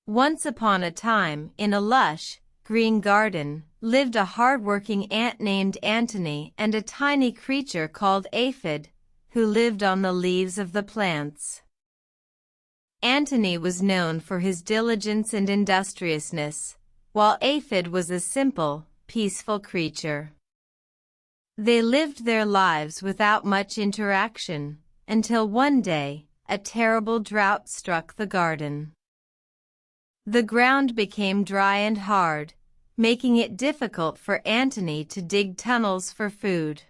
Once upon a time, in a lush, green garden, lived a hardworking ant named Antony and a tiny creature called Aphid, who lived on the leaves of the plants. Antony was known for his diligence and industriousness, while Aphid was a simple, peaceful creature. They lived their lives without much interaction, until one day, a terrible drought struck the garden. The ground became dry and hard, making it difficult for Antony to dig tunnels for food.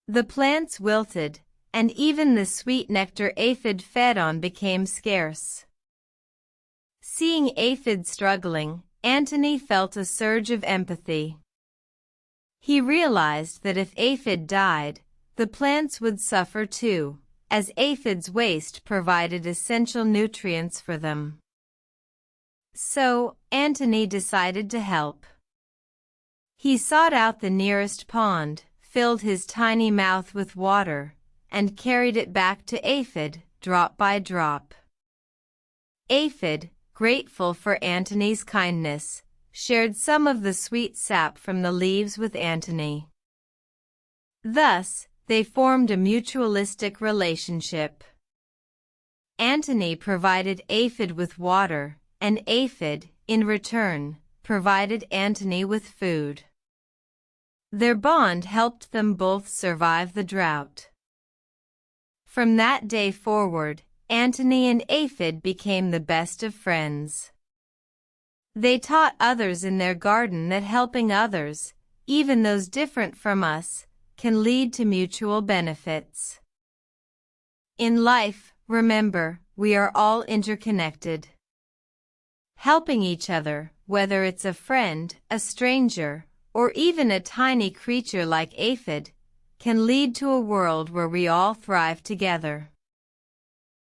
The plants wilted, and even the sweet nectar Aphid fed on became scarce. Seeing Aphid struggling, Antony felt a surge of empathy. He realized that if Aphid died, the plants would suffer too, as Aphid's waste provided essential nutrients for them. So, Antony decided to help. He sought out the nearest pond, filled his tiny mouth with water, and carried it back to Aphid, drop by drop. Aphid, grateful for Antony's kindness, shared some of the sweet sap from the leaves with Antony. Thus, they formed a mutualistic relationship. Antony provided Aphid with water, and Aphid, in return, provided Antony with food. Their bond helped them both survive the drought. From that day forward, Antony and Aphid became the best of friends. They taught others in their garden that helping others, even those different from us, can lead to mutual benefits. In life, remember, we are all interconnected. Helping each other, whether it's a friend, a stranger, or even a tiny creature like Aphid, can lead to a world where we all thrive together.